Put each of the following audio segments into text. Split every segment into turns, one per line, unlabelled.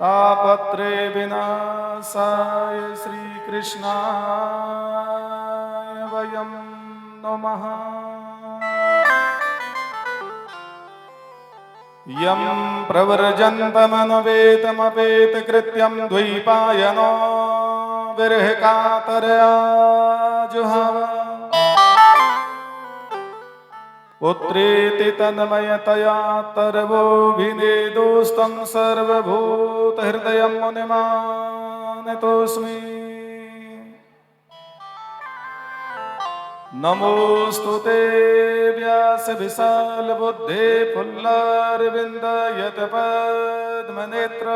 तापत्रे विनाशाय श्रीकृष्णाय वयं नमः। यं प्रव्रजन्तमनुपेतमपेतकृत्यं द्वैपायनो विरहकातरया जुहाव। पुत्रेति तन्मयतया तर्वोऽभिनेदोस्तं सर्वभूतहृदयं मुनिमानतोऽस्मि। नमोऽस्तुते व्यासविशालबुद्धे पुल्लारविन्दयतपद्मनेत्र।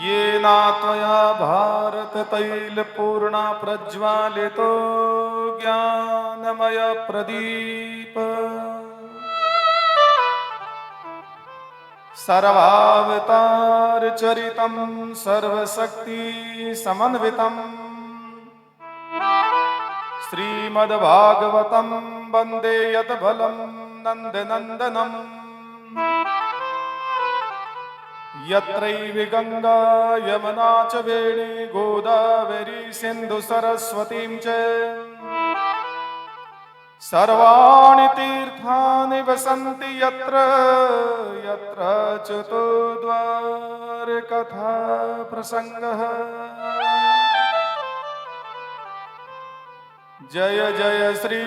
येन त्वया भारततैलपूर्णा प्रज्वालितो ज्ञानमय प्रदीप। सर्वावतारचरितं सर्वशक्तिसमन्वितं श्रीमद्भागवतं वन्दे यद्भलं नन्दनन्दनम्। यत्रैव गंगा यमुना च वेणी गोदावरी सिंधु सरस्वतीं च सर्वाणि तीर्थानि वसन्ति यत्र यत्र चतुर्द्वारकथा प्रसंगः। जय जय श्री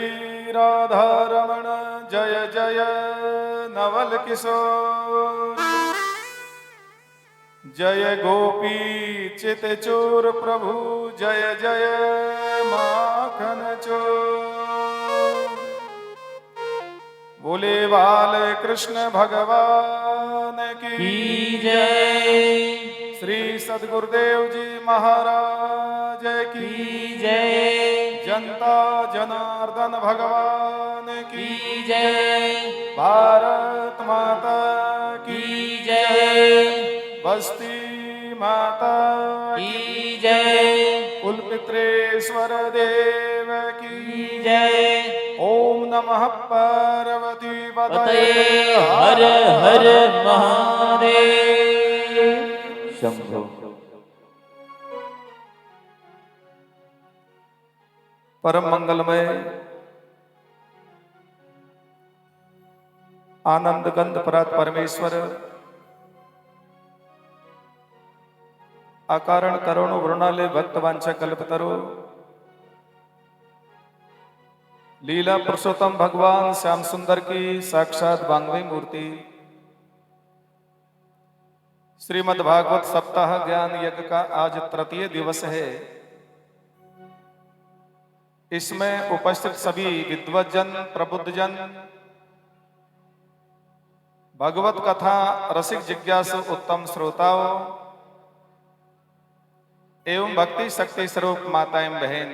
राधारमण जय जय नवल किशोर। जय गोपी चितचोर प्रभु जय जय माखन चोर। बोले बाल कृष्ण भगवान की
जय।
श्री सद्गुरुदेव जी महाराज की
जय।
जनता जनार्दन भगवान की
जय।
भारत माता की
जय।
बस्ती माता
की जय।
कुलपित्रेश्वर देव की
जय।
ओम नमः पार्वती पतये
हर हर महादेव। शंभो।
परम मंगलमय आनंद गंध परात परमेश्वर अकारण करोड़ों वृणाले भक्तवांछा कल्पतरो लीला पुरुषोत्तम भगवान श्याम सुंदर की साक्षात बांगवी मूर्ति श्रीमद् भागवत सप्ताह ज्ञान यज्ञ का आज तृतीय दिवस है। इसमें उपस्थित सभी विद्वज्जन प्रबुद्धजन भगवत कथा रसिक जिज्ञासु उत्तम श्रोताओं एवं भक्ति शक्ति स्वरूप माताएं बहन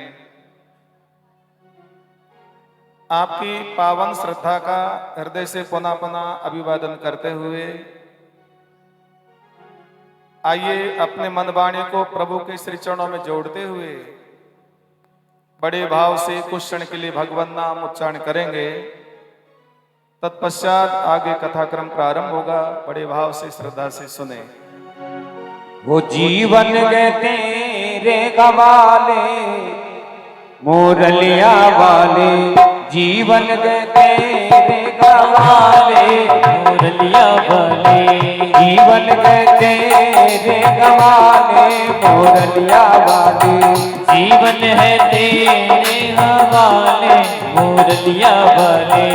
आपकी पावन श्रद्धा का हृदय से पुनः पुनः अभिवादन करते हुए आइए अपने मन वाणी को प्रभु के श्री चरणों में जोड़ते हुए बड़े भाव से कुछ क्षण के लिए भगवान नाम उच्चारण करेंगे। तत्पश्चात आगे कथाक्रम प्रारंभ होगा। बड़े भाव से श्रद्धा से सुने।
वो जीवन गए तेरे गवाले मुरलिया वाले। जीवन गए तेरे गवाले मुरलिया वाले। जीवन गए तेरे गवाले मुरलिया वाले। जीवन है तेरे हवाले मुरलिया वाले।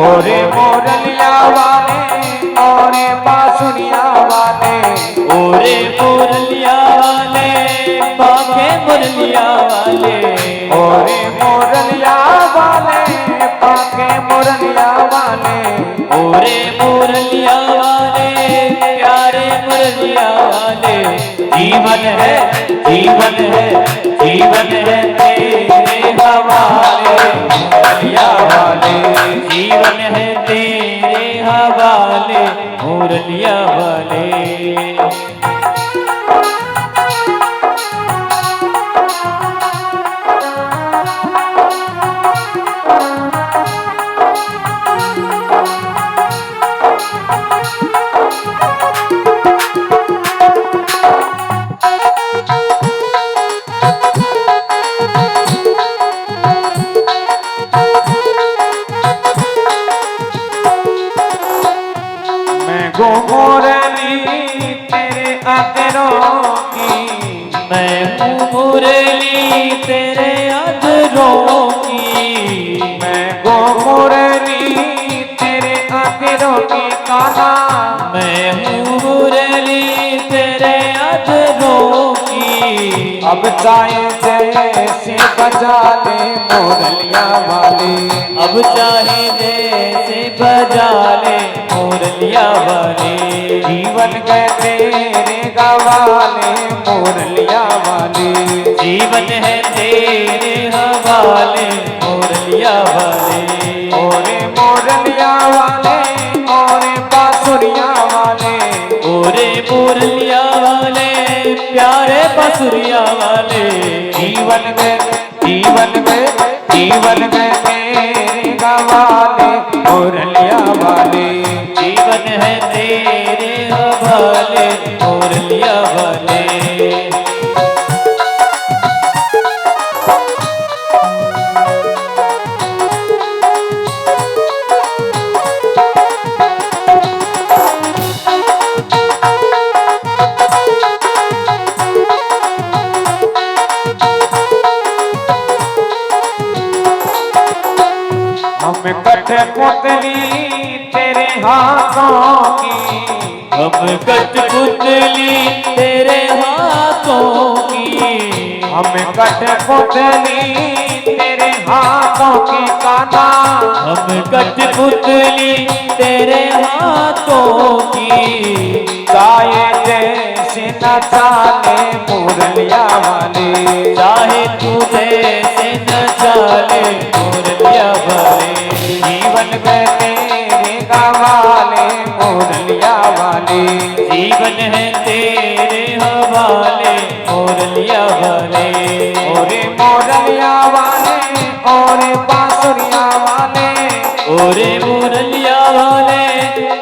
ओरे मुरलिया वाले ओरे बांसुरिया वाले। ओरे मुरलिया वाले पाखे मुरलिया वाले। ओरे मुरलिया वाले पाखे मुरलिया वाले। ओरे मुरलिया वाले प्यारे मुरलिया वाले। जीवन है जीवन है जीवन है तेरे हवाले मुरलिया वाले। जीवन है तेरे हवाले मुरलिया वाले। गो मुरली तेरे अधरों की,
मैं हूँ मुरली तेरे अधरों की,
मैं गो मुरली तेरे अधरों की कान्हा,
मैं हूँ मुरली तेरे अधरों की।
अब चाहे जैसे बजा ले मुरलिया वाले,
अब चाहे जैसे बजा ले मुरलिया वाले,
जीवन गए तेरे गवाले मुरलिया वाले,
जीवन है तेरे हवाले मुरलिया वाले।
ओरे मुरलिया वाले ओरे बांसुरिया वाले,
ओरे मुरलिया वाले प्यारे बांसुरिया वाले,
जीवन में तेरे गवाले मुरलिया वाले,
जीवन है तेरे हवाले मुरलिया वाले।
हम कठपुतली तेरे हाथों की,
हम कठपुतली तेरे हाथों की,
हम कठपुतली तेरे हाथों की कान्हा,
हम कठपुतली तेरे हाथों की।
चाहे जैसे न चाले मुरलिया वाले,
चाहे तू जैसे न चाले मुरलिया वाले,
जीवन में तेरे गवाले मुरलिया वाले,
जीवन है तेरे हवाले मुरलिया वाले।
ओरे मुरलिया वाले ओरे बांसुरिया वाले,
ओरे मुरलिया वाले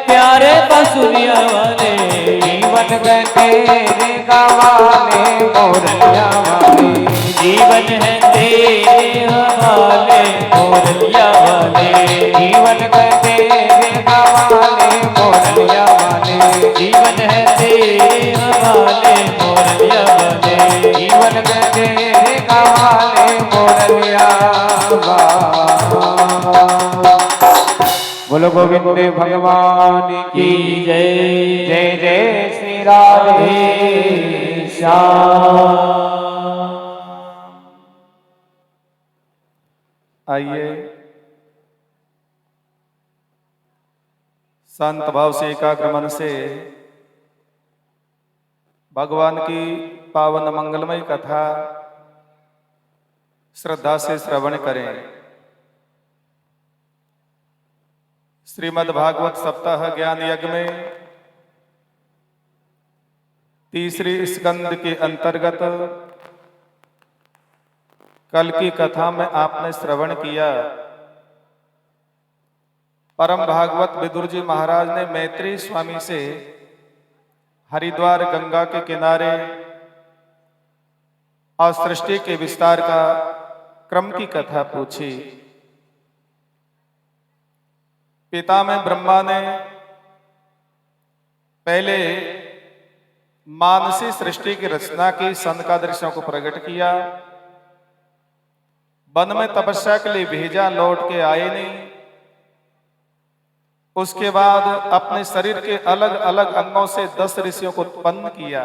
प्यारे बांसुरिया वाले,
जीवन में तेरे गवाले मुरलिया वाले,
जीवन है तेरे हवाले मुरलिया वाले,
जीवन में तेरे गवाले मुरलिया वाले,
जीवन है तेरे हवाले मुरलिया वाले,
जीवन में तेरे गवाले मुरलिया वाले। बोलो गोविंद भगवान की
जय
जय जय श्री राधे श्याम।
आइए शांत भाव से एकाग्र मन से भगवान की पावन मंगलमय कथा श्रद्धा से श्रवण करें। श्रीमद् भागवत सप्ताह ज्ञान यज्ञ में तीसरी स्कंद के अंतर्गत कल की कथा में आपने श्रवण किया। परम भागवत विदुर जी महाराज ने मैत्री स्वामी से हरिद्वार गंगा के किनारे और सृष्टि के विस्तार का क्रम की कथा पूछी। पिता में ब्रह्मा ने पहले मानसी सृष्टि की रचना की सनकादृश्यों को प्रकट किया। वन में तपस्या के लिए भेजा, लौट के आए नहीं। उसके बाद अपने शरीर के अलग अलग अंगों से 10 ऋषियों को उत्पन्न किया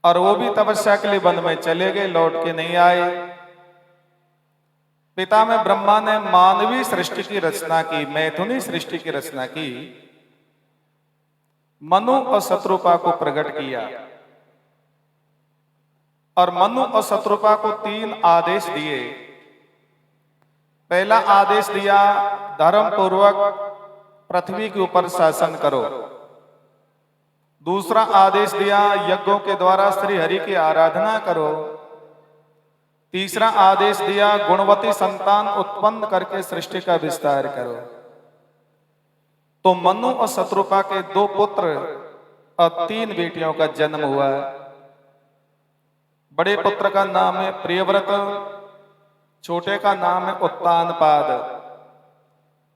और वो भी तपस्या के लिए वन में चले गए, लौट के नहीं आए। पिता में ब्रह्मा ने मानवीय सृष्टि की रचना की, मैथुनी सृष्टि की रचना की, मनु और शत्रुपा को प्रकट किया और मनु और शत्रुपा को 3 आदेश दिए। पहला आदेश दिया, धर्म पूर्वक पृथ्वी के ऊपर शासन करो। दूसरा आदेश दिया, यज्ञों के द्वारा श्री हरि की आराधना करो। तीसरा आदेश दिया, गुणवती संतान उत्पन्न करके सृष्टि का विस्तार करो। तो मनु और शत्रुपा के 2 पुत्र और 3 बेटियों का जन्म हुआ। बड़े पुत्र का नाम है प्रियव्रत, छोटे का नाम है उत्तानपाद।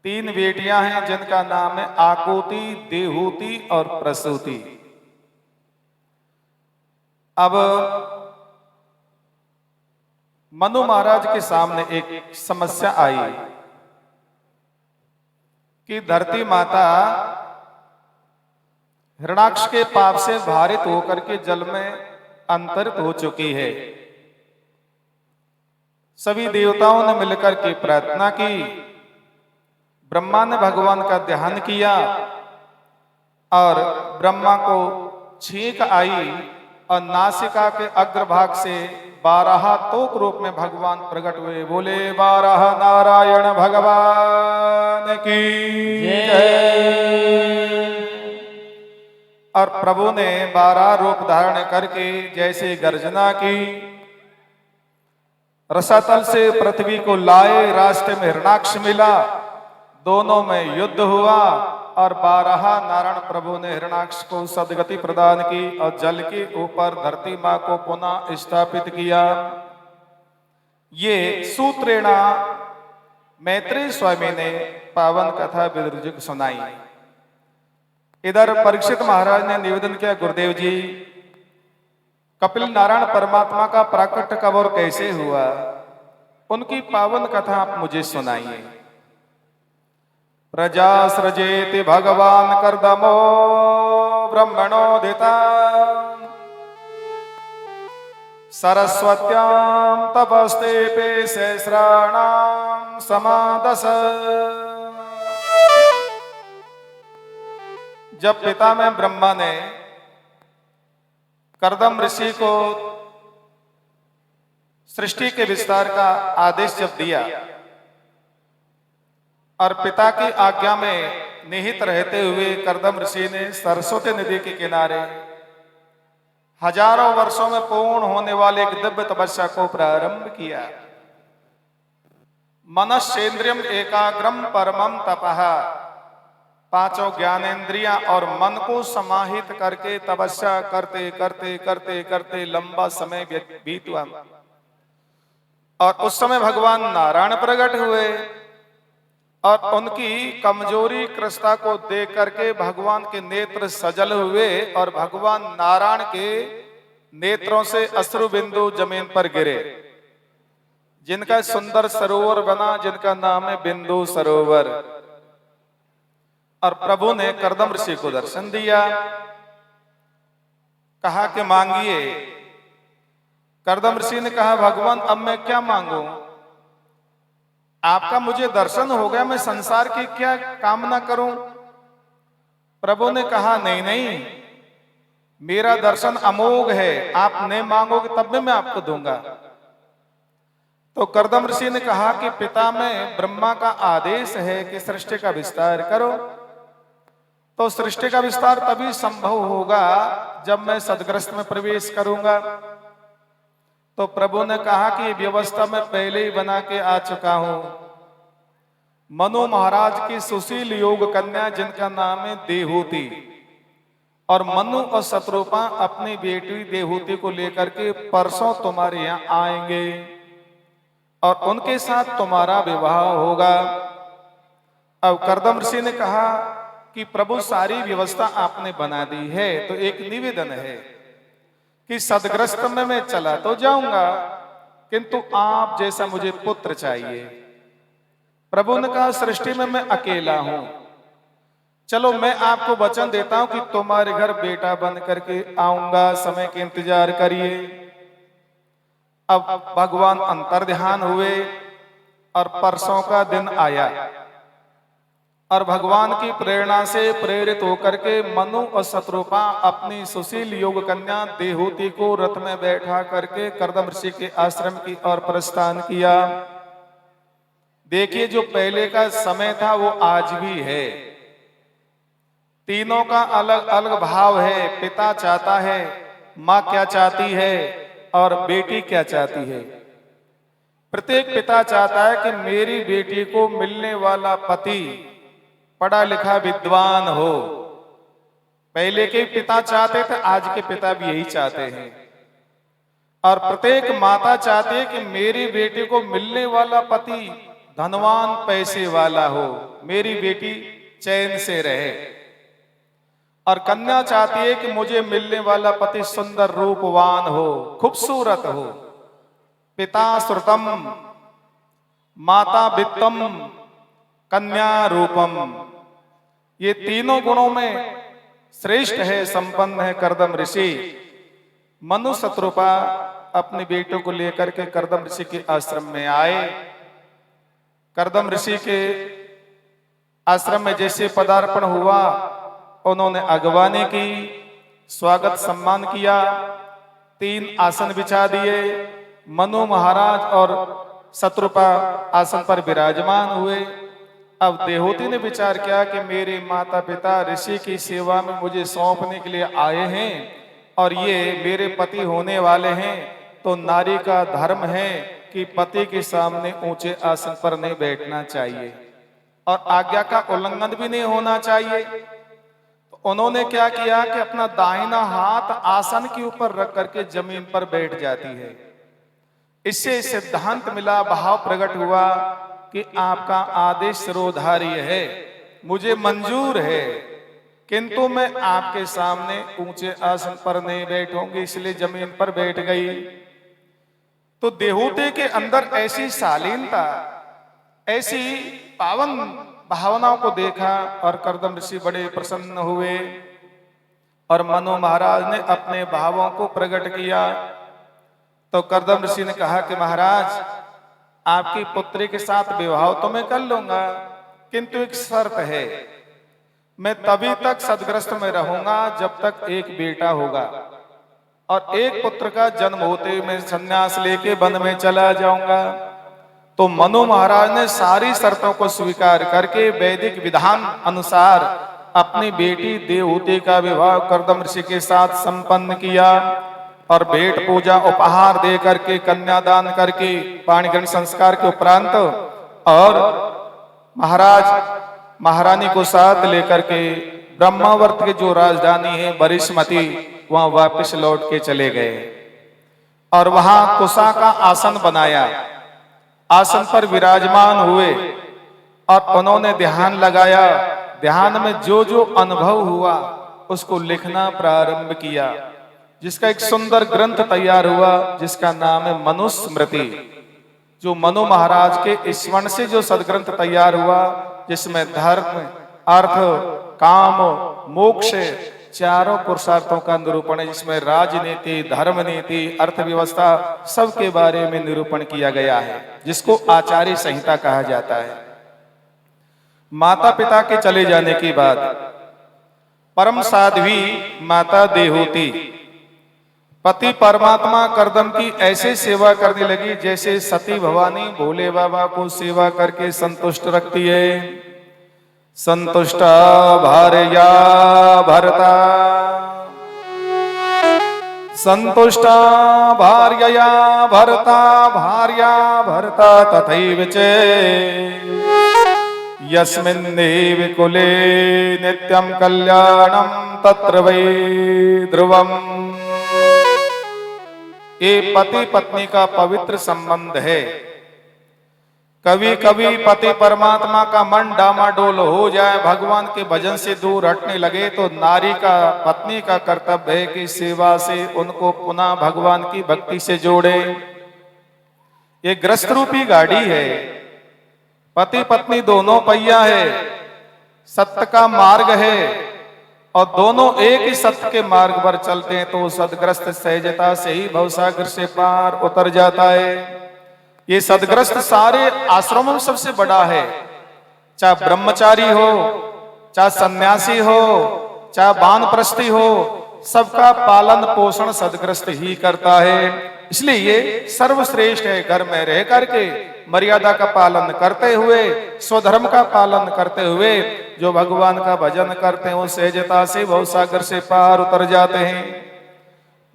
3 बेटियां हैं जिनका नाम है आकुति, देहूति और प्रसूति। अब मनु महाराज के सामने एक समस्या आई कि धरती माता हिरणाक्ष के पाप से भारित होकर के जल में अंतरित हो चुकी है। सभी देवताओं ने मिलकर के प्रार्थना की, ब्रह्मा ने भगवान का ध्यान किया और ब्रह्मा को छींक आई और नासिका के अग्रभाग से 12 तोक रूप में भगवान प्रकट हुए। बोले 12 नारायण भगवान की जय। और प्रभु ने 12 रूप धारण करके जैसे गर्जना की, रसातल से पृथ्वी को लाए, रास्ते में हिरणाक्ष मिला, दोनों में युद्ध हुआ और 12 नारायण प्रभु ने हिरणाक्ष को सदगति प्रदान की और जल के ऊपर धरती मां को पुनः स्थापित किया। ये सूत्रेणा मैत्रेय स्वामी ने पावन कथा विदुर जी को सुनाई। इधर परीक्षित महाराज ने निवेदन किया, गुरुदेव जी कपिल नारायण परमात्मा का प्राकट्य कब और कैसे हुआ, उनकी पावन कथा आप मुझे सुनाइए। प्रजा सृजेति भगवान कर्दमो ब्रह्मणोदिता सरस्वत्यां तपस्ते पे सहस्राणां समादस। जब पिता में ब्रह्मा ने कर्दम ऋषि को सृष्टि के विस्तार का आदेश जब दिया और पिता की आज्ञा में निहित रहते हुए कर्दम ऋषि ने सरस्वती नदी के किनारे हजारों वर्षों में पूर्ण होने वाले एक दिव्य तपस्या को प्रारंभ किया। मनश्चेन्द्रियम एकाग्रम परमम तपः, 5 ज्ञानेन्द्रियां और मन को समाहित करके तपस्या करते करते करते करते लंबा समय बीत हुआ और उस समय भगवान नारायण प्रकट हुए और उनकी कमजोरी कृष्णा को देख करके भगवान के नेत्र सजल हुए और भगवान नारायण के नेत्रों से अश्रु बिंदु जमीन पर गिरे, जिनका सुंदर सरोवर बना, जिनका नाम है बिंदु सरोवर। और प्रभु ने कर्दम ऋषि को दर्शन दिया, कहा कि मांगिए। कर्दम ऋषि ने कहा, भगवान अब मैं क्या मांगू, आपका मुझे दर्शन हो गया, मैं संसार की क्या कामना करूं। प्रभु ने कहा, नहीं नहीं, मेरा दर्शन अमोघ है, आप नहीं मांगोगे तब भी मैं आपको दूंगा। तो कर्दम ऋषि ने कहा कि पिता में ब्रह्मा का आदेश है कि सृष्टि का विस्तार करो, तो सृष्टि का विस्तार तभी संभव होगा जब मैं सदग्रस्त में प्रवेश करूंगा। तो प्रभु ने कहा कि व्यवस्था मैं पहले ही बना के आ चुका हूं। मनु महाराज की सुशील योग कन्या जिनका नाम है देहूति, और मनु और शत्रुपा अपनी बेटी देहूति को लेकर के परसों तुम्हारे यहाँ आएंगे और उनके साथ तुम्हारा विवाह होगा। अब कर्दम ऋषि ने कहा कि प्रभु सारी व्यवस्था आपने बना दी है, तो एक निवेदन है कि सदग्रस्त में मैं चला तो जाऊंगा, किंतु आप जैसा मुझे पुत्र चाहिए। प्रभु ने कहा, सृष्टि में मैं अकेला हूं, चलो मैं आपको वचन देता हूं कि तुम्हारे घर बेटा बन करके आऊंगा, समय के इंतजार करिए। अब भगवान अंतर्ध्यान हुए और परसों का दिन आया और भगवान की प्रेरणा से प्रेरित होकर के मनु और शत्रुपा अपनी सुशील योग कन्या देहूति को रथ में बैठा करके कर्दम ऋषि के आश्रम की ओर प्रस्थान किया। देखिए, जो पहले का समय था वो आज भी है। तीनों का अलग अलग भाव है। पिता चाहता है, माँ क्या चाहती है और बेटी क्या चाहती है। प्रत्येक पिता चाहता है कि मेरी बेटी को मिलने वाला पति पढ़ा लिखा विद्वान हो। पहले के पिता चाहते थे, आज के पिता भी यही चाहते हैं। और प्रत्येक माता चाहती है कि मेरी बेटी को मिलने वाला पति धनवान पैसे वाला हो, मेरी बेटी चैन से रहे। और कन्या चाहती है कि मुझे मिलने वाला पति सुंदर रूपवान हो, खूबसूरत हो। पिता श्रुतम, माता वित्तम, कन्या रूपम, ये तीनों गुणों में श्रेष्ठ है, संपन्न है कर्दम ऋषि। मनु शत्रुपा अपने बेटों को लेकर के कर्दम ऋषि के आश्रम में आए। कर्दम ऋषि के आश्रम में जैसे पदार्पण हुआ, उन्होंने अगवानी की, स्वागत सम्मान किया, 3 आसन बिछा दिए। मनु महाराज और शत्रुपा आसन पर विराजमान हुए। अब देहूति ने विचार किया कि मेरे माता पिता ऋषि की सेवा में मुझे सौंपने के लिए आए हैं और ये मेरे पति होने वाले हैं, तो नारी का धर्म है कि पति के सामने ऊंचे आसन पर नहीं बैठना चाहिए और आज्ञा का उल्लंघन भी नहीं होना चाहिए। तो उन्होंने क्या किया कि अपना दाहिना हाथ आसन के ऊपर रख करके जमीन पर बैठ जाती है। इससे सिद्धांत मिला, भाव प्रकट हुआ कि आपका आदेश शिरोधार्य है, मुझे मंजूर है, किंतु मैं आपके सामने ऊंचे आसन पर नहीं बैठूंगी, इसलिए जमीन पर बैठ गई। तो देहूति के अंदर ऐसी शालीनता, ऐसी पावन भावनाओं को देखा और कर्दम ऋषि बड़े प्रसन्न हुए और मनु महाराज ने अपने भावों को प्रकट किया। तो कर्दम ऋषि ने कहा कि महाराज, आपकी पुत्री के साथ विवाह तो मैं कर लूंगा, किंतु एक शर्त है, मैं तभी तक सदग्रस्त में रहूंगा जब तक एक बेटा होगा और एक पुत्र का जन्म होते ही मैं संन्यास लेके वन में चला जाऊंगा। तो मनु महाराज ने सारी शर्तों को स्वीकार करके वैदिक विधान अनुसार अपनी बेटी देवहूति का विवाह कर्दम ऋषि के साथ संपन्न किया और भेंट पूजा उपहार दे करके, कन्यादान करके, पाणिग्रहण संस्कार के उपरांत और महाराज महारानी को साथ लेकर के ब्रह्मावर्त की जो राजधानी है बरिष्मती, वहां वापस लौट के चले गए और वहां कुशा का आसन बनाया। आसन पर विराजमान हुए और उन्होंने ध्यान लगाया। ध्यान में जो जो अनुभव हुआ उसको लिखना प्रारंभ किया, जिसका एक सुंदर ग्रंथ तैयार हुआ जिसका नाम है मनुस्मृति। जो मनु महाराज के स्वर्ण से जो सदग्रंथ तैयार हुआ, जिसमें धर्म, अर्थ, काम, मोक्ष चारों पुरुषार्थों का निरूपण है, जिसमें राजनीति, धर्म नीति, अर्थव्यवस्था सबके बारे में निरूपण किया गया है, जिसको आचार्य संहिता कहा जाता है। माता पिता के चले जाने के बाद परम साध्वी माता देहूति पति परमात्मा कर्दम की ऐसे सेवा करने लगी जैसे सती भवानी भोले बाबा को सेवा करके संतुष्ट रखती है। संतुष्टा भार्या भर्ता, संतुष्टा भार्यया भर्ता, भार्या भर्ता तथैव च यस्मिन्नेव कुले नित्यं कल्याणं तत्र वै ध्रुवम्। ये पति पत्नी का पवित्र संबंध है। कभी कभी पति परमात्मा का मन डामाडोल हो जाए, भगवान के भजन से दूर हटने लगे, तो नारी का, पत्नी का कर्तव्य है कि सेवा से उनको पुनः भगवान की भक्ति से जोड़े। ये ग्रस्त रूपी गाड़ी है, पति पत्नी दोनों पहिया है, सत्य का मार्ग है और दोनों एक ही सत्य के मार्ग पर चलते हैं तो सदग्रस्त सहजता से ही भवसागर से पार उतर जाता है। ये सदग्रस्त सारे आश्रमों में सबसे बड़ा है, चाहे ब्रह्मचारी हो, चाहे सन्यासी हो, चाहे वानप्रस्थी हो, सबका पालन पोषण सदग्रस्त ही करता है। इसलिए ये सर्वश्रेष्ठ है। घर में रह करके मर्यादा का पालन करते हुए, स्वधर्म का पालन करते हुए जो भगवान का भजन करते हैं वो सहजता से भवसागर से पार उतर जाते हैं।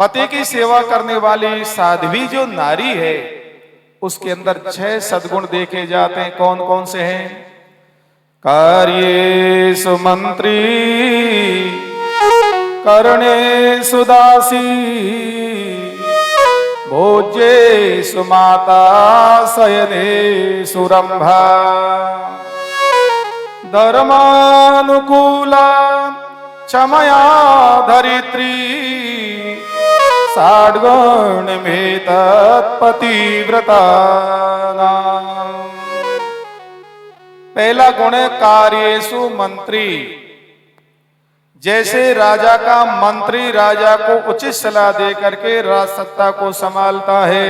पति की सेवा करने वाली साध्वी जो नारी है उसके अंदर 6 सद्गुण देखे जाते हैं। कौन कौन से हैं? कार्येषु मंत्री, कर्णेषु दासी, भोज्ये सुमाता शयने सुरंभा धर्मानुकूला क्षमया धरित्री साड्गुण में तत्पतिव्रता। पहला गुण है कार्येषु मंत्री। जैसे राजा का मंत्री राजा को उचित सलाह दे करके राज सत्ता को संभालता है,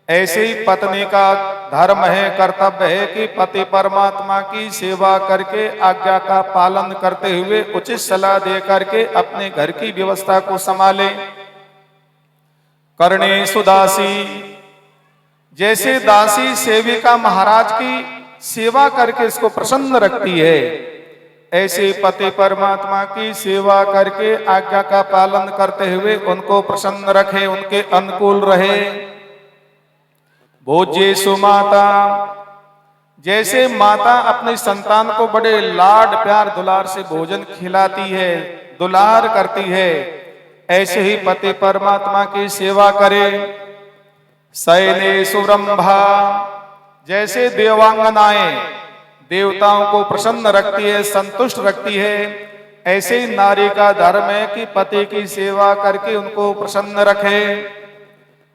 ऐसे ही पत्नी का धर्म है, कर्तव्य है कि पति परमात्मा की सेवा करके आज्ञा का पालन करते हुए उचित सलाह दे करके अपने घर की व्यवस्था को संभाले। कर्णेषु दासी। जैसे दासी सेविका महाराज की सेवा करके इसको प्रसन्न रखती है, ऐसे पति परमात्मा की सेवा करके आज्ञा का पालन करते हुए उनको प्रसन्न रखे, उनके अनुकूल रहे। भोज्येषु माता। जैसे माता अपने संतान को बड़े लाड प्यार दुलार से भोजन खिलाती है, दुलार करती है, ऐसे ही पति परमात्मा की सेवा करे। शयनेषु रंभा। जैसे देवांगनाएं देवताओं को प्रसन्न रखती है, संतुष्ट रखती है, ऐसे ही नारी का धर्म है कि पति की सेवा करके उनको प्रसन्न रखे।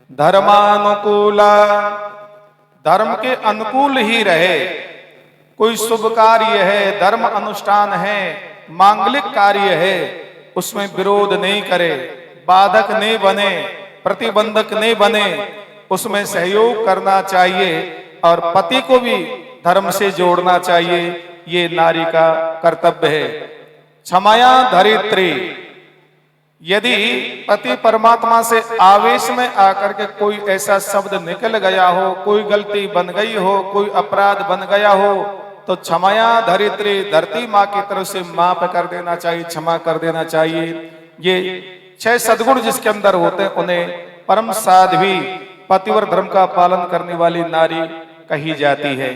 धर्मानुकूला। धर्म के अनुकूल ही रहे। कोई शुभ कार्य है, धर्म अनुष्ठान है, मांगलिक कार्य है, उसमें विरोध नहीं करे, बाधक नहीं बने, प्रतिबंधक नहीं बने, उसमें सहयोग करना चाहिए और पति को भी धर्म से जोड़ना चाहिए। ये नारी का कर्तव्य है। क्षमया धरित्री। यदि पति परमात्मा से आवेश में आकर के कोई ऐसा शब्द निकल गया हो, कोई गलती बन गई हो, कोई अपराध बन गया हो, तो क्षमया धरित्री, धरती माँ की तरफ से माफ कर देना चाहिए, क्षमा कर देना चाहिए। ये 6 सद्गुण जिसके अंदर होते हैं उन्हें परम साध्वी, पतिव्रत धर्म का पालन करने वाली नारी कही जाती है।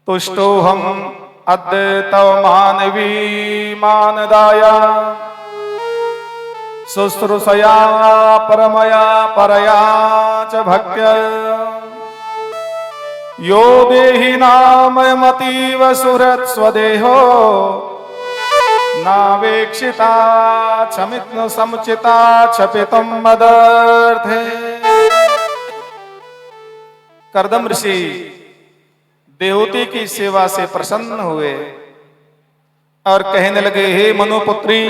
तुष्टोहम अद्य तव मानवी मानदाया शुश्रूषया परमया परया च भक्त्या यो देहि नामयमतीव सुहृत् स्वदेहो नावेक्षिता क्षमित्न समुचिता क्षपितुम मदर्थे। कर्दम ऋषि देवहूति की सेवा से प्रसन्न हुए और कहने लगे, हे मनुपुत्री,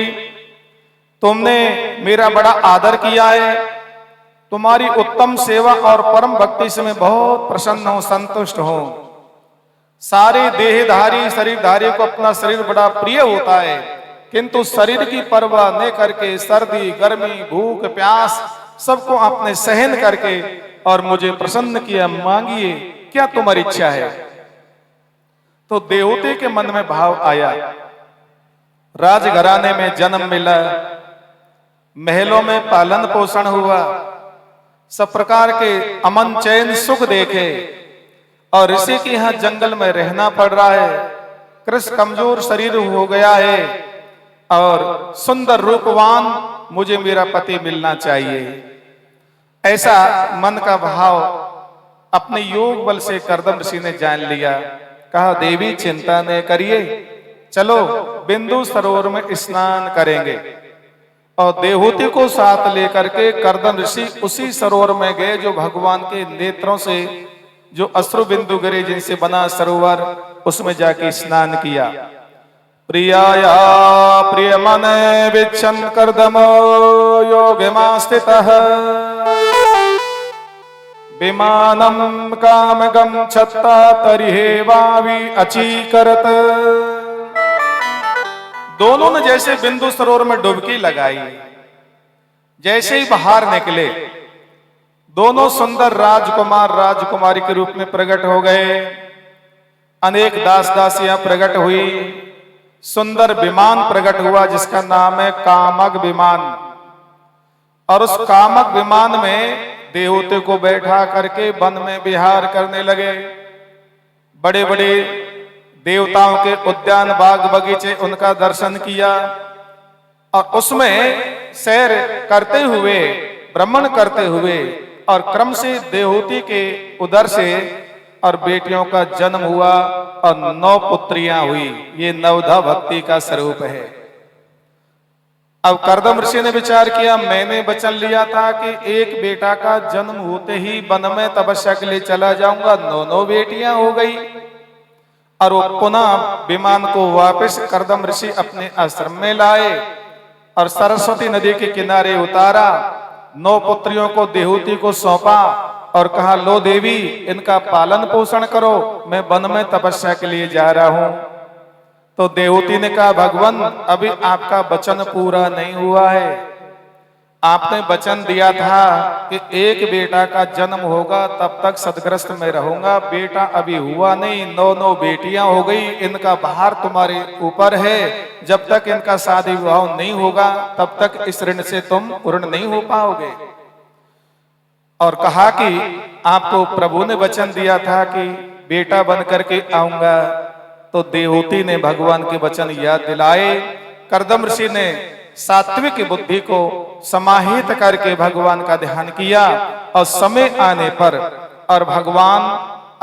तुमने मेरा बड़ा आदर किया है, तुम्हारी उत्तम सेवा और परम भक्ति से मैं बहुत प्रसन्न हूं, संतुष्ट हूं। सारे देहधारी शरीरधारी को अपना शरीर बड़ा प्रिय होता है, किंतु शरीर की परवाह न करके सर्दी गर्मी भूख प्यास सबको आपने सहन करके और मुझे प्रसन्न किया। मांगिए, क्या तुम्हारी इच्छा है? तो देवहूति के मन में भाव आया, राजघराने में जन्म मिला, महलों में पालन पोषण हुआ, सब प्रकार के अमन चैन सुख देखे, और ऋषि के यहाँ जंगल में रहना पड़ रहा है। कृष्ण कमजोर शरीर हो गया है और सुंदर रूपवान मुझे मेरा पति मिलना चाहिए, ऐसा मन का भाव अपने योग बल से कर्दम ऋषि ने जान लिया। कहा, देवी चिंता न करिए, चलो बिंदु सरोवर में स्नान करेंगे। और देवहूति को साथ लेकर के कर्दम ऋषि उसी सरोवर में गए जो भगवान के नेत्रों से जो अश्रु बिंदु गिरे जिनसे बना सरोवर, उसमें जाके स्नान किया। प्रियाया प्रिय मन विच्छन कर्दम योगिमा स्थितः विमानम कामगम छत्ता तरिहेवावि अचीकरत। दोनों ने जैसे बिंदु सरोवर में डुबकी लगाई, जैसे ही बाहर निकले दोनों सुंदर राजकुमार राजकुमारी के रूप में प्रकट हो गए। अनेक दास दासियां प्रकट हुई, सुंदर विमान प्रकट हुआ जिसका नाम है कामग विमान। और उस कामग विमान में देवहूति को बैठा करके वन में विहार करने लगे। बड़े बड़े देवताओं के उद्यान बाग बगीचे उनका दर्शन किया और उसमें सैर करते हुए भ्रमण करते हुए और क्रम से देवहूति के उदर से और बेटियों का जन्म हुआ और 9 पुत्रियां हुई। ये नवधा भक्ति का स्वरूप है। अब कर्दम ऋषि ने विचार किया, मैंने वचन लिया था कि एक बेटा का जन्म होते ही वन में तपस्या के लिए चला जाऊंगा, 9 बेटियां हो गई। और वो पुनः विमान को वापस कर्दम ऋषि अपने आश्रम में लाए और सरस्वती नदी के किनारे उतारा। 9 पुत्रियों को देवहूति को सौंपा और कहा, लो देवी, इनका पालन पोषण करो, मैं वन में तपस्या के लिए जा रहा हूं। तो देवहूति ने कहा, भगवान, अभी आपका वचन पूरा नहीं हुआ है। आपने वचन दिया था कि एक बेटा का जन्म होगा तब तक सदग्रस्त में रहूंगा, बेटा अभी हुआ नहीं, 9 बेटियां हो गई, इनका भार तुम्हारे ऊपर है। जब तक इनका शादी विवाह नहीं होगा तब तक इस ऋण से तुम पूर्ण नहीं हो पाओगे। और कहा कि आपको प्रभु ने वचन दिया था कि बेटा बन करके आऊंगा। तो देवहूति ने भगवान के वचन याद दिलाए। कर्दम ऋषि ने सात्विक बुद्धि को समाहित करके भगवान का ध्यान किया और समय आने पर और भगवान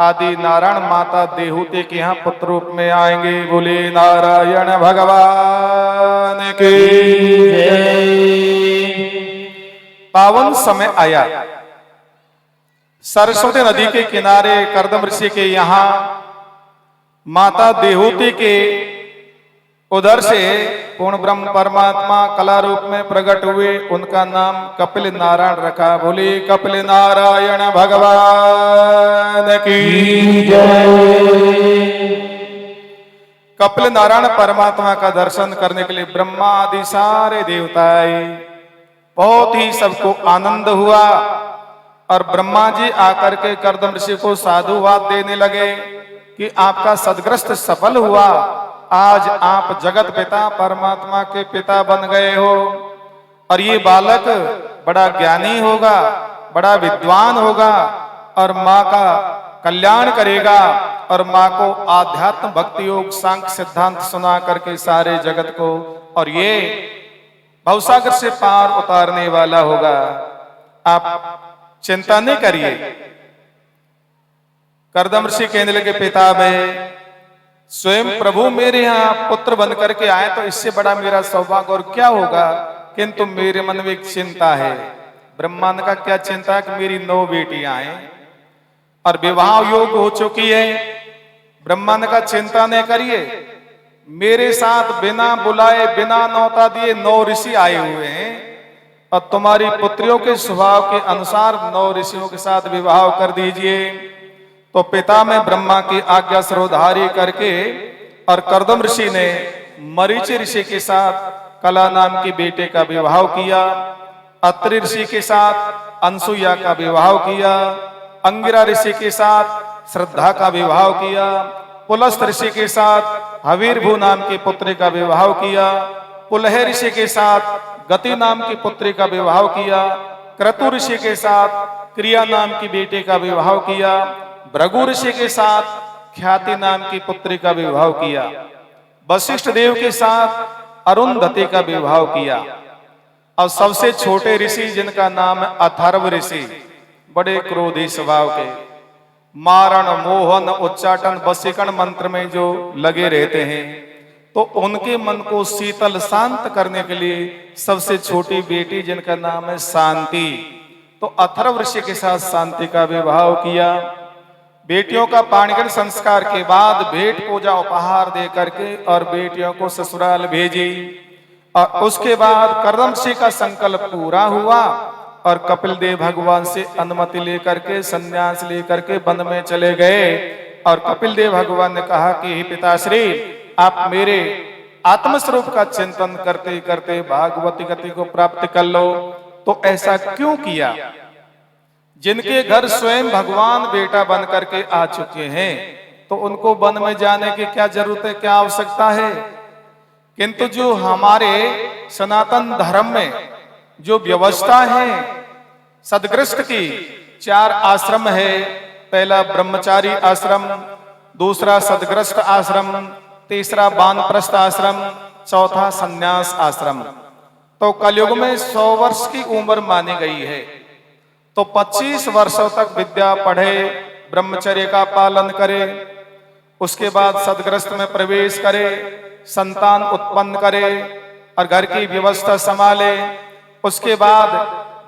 आदि नारायण माता देवहूति के यहाँ पुत्र रूप में आएंगे। बोले नारायण भगवान की पावन समय आया। सरस्वती नदी के किनारे कर्दम ऋषि के यहाँ माता देवहूति के उधर से पूर्ण ब्रह्म परमात्मा कला रूप में प्रकट हुए। उनका नाम कपिल नारायण रखा। बोले कपिल नारायण भगवान की जय। कपिल नारायण परमात्मा का दर्शन करने के लिए ब्रह्मा आदि सारे देवता आए। बहुत ही सबको आनंद हुआ और ब्रह्मा जी आकर के कर्दम ऋषि को साधुवाद देने लगे कि आपका सदग्रस्त सफल हुआ, आज आप जगत पिता परमात्मा के पिता बन गए हो और ये बालक बड़ा ज्ञानी होगा, बड़ा विद्वान होगा और माँ का कल्याण करेगा और माँ को आध्यात्म भक्ति योग सांख्य सिद्धांत सुना करके सारे जगत को और ये भवसागर से पार उतारने वाला होगा। आप चिंता नहीं करिए। कर्दम ऋषि कहने लगे, पिता मैं स्वयं प्रभु मेरे यहाँ पुत्र बन करके आए तो इससे बड़ा मेरा सौभाग्य और क्या होगा, किंतु मेरे मन में एक चिंता है। ब्रह्मा ने का क्या चिंता है कि मेरी 9 बेटियां हैं और विवाह योग हो चुकी है। ब्रह्मा ने का चिंता नहीं करिए, मेरे साथ बिना बुलाए बिना न्योता दिए 9 ऋषि आए हुए हैं और तुम्हारी पुत्रियों के स्वभाव के अनुसार 9 ऋषियों के साथ विवाह कर दीजिए। तो पिता में ब्रह्मा की आज्ञा सर्वधारी करके और कर्दम ऋषि ने मरीचि ऋषि के साथ कला नाम की बेटे का विवाह किया। अत्रि ऋषि के साथ अनसुईया का विवाह किया। अंगिरा ऋषि के साथ श्रद्धा का विवाह किया। पुलस्त ऋषि के साथ हवीरभू नाम की पुत्री का विवाह किया। पुलह ऋषि के साथ गति नाम की पुत्री का विवाह किया। क्रतु ऋषि के साथ क्रिया नाम की बेटे का विवाह किया। भृगु ऋषि के साथ ख्याति नाम की पुत्री का विवाह किया। वशिष्ठ देव के साथ अरुंधति का विवाह किया। और सबसे छोटे ऋषि जिनका नाम है अथर्व ऋषि, बड़े क्रोधी स्वभाव के, मारण मोहन उच्चाटन वशीकरण मंत्र में जो लगे रहते हैं, तो उनके मन को शीतल शांत करने के लिए सबसे छोटी बेटी जिनका नाम है शांति, तो अथर्व ऋषि के साथ शांति का विवाह किया। बेटियों का पाणिग्रहण संस्कार के बाद भेंट पूजा उपहार दे करके और बेटियों को ससुराल भेजी। और उसके बाद कर्दम ऋषि का संकल्प पूरा हुआ और कपिल देव भगवान से अनुमति लेकर के संन्यास लेकर के वन में चले गए। और कपिल देव भगवान ने कहा कि हे पिताश्री, आप मेरे आत्मस्वरूप का चिंतन करते करते भागवती गति को प्राप्त कर लो। तो ऐसा क्यों किया? जिनके घर स्वयं भगवान बेटा बन करके आ चुके हैं तो उनको वन में जाने की क्या जरूरत है, क्या आवश्यकता है। किंतु जो हमारे सनातन धर्म में जो व्यवस्था है सदग्रस्त की, 4 आश्रम है। पहला ब्रह्मचारी आश्रम, दूसरा सदग्रस्त आश्रम, तीसरा वानप्रस्थ आश्रम, चौथा संन्यास आश्रम। तो कलयुग में 100 वर्ष की उम्र मानी गई है। तो 25 वर्षों तक विद्या पढ़े, ब्रह्मचर्य का पालन करे, उसके बाद सदगृहस्थ में प्रवेश करे, संतान उत्पन्न करे और घर की व्यवस्था संभाले। उसके बाद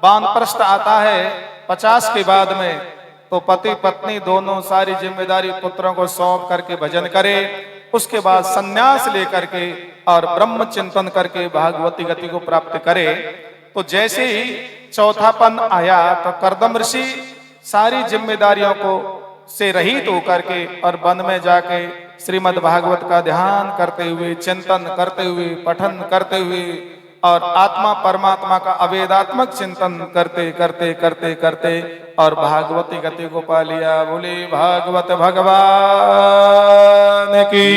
वानप्रस्थ आता है 50 के बाद में, तो पति पत्नी दोनों सारी जिम्मेदारी पुत्रों को सौंप करके भजन करे। उसके बाद सन्यास लेकर के और ब्रह्म चिंतन करके भागवती गति को प्राप्त करे। तो जैसे ही चौथापन आया तो कर्दम ऋषि सारी जिम्मेदारियों को से रहित होकर के और वन में जाके श्रीमद् भागवत का ध्यान करते हुए, चिंतन करते हुए, पठन करते हुए और आत्मा परमात्मा का अवेदात्मक चिंतन करते करते करते करते और भागवती गति को पा लिया। बोले भागवत भगवान की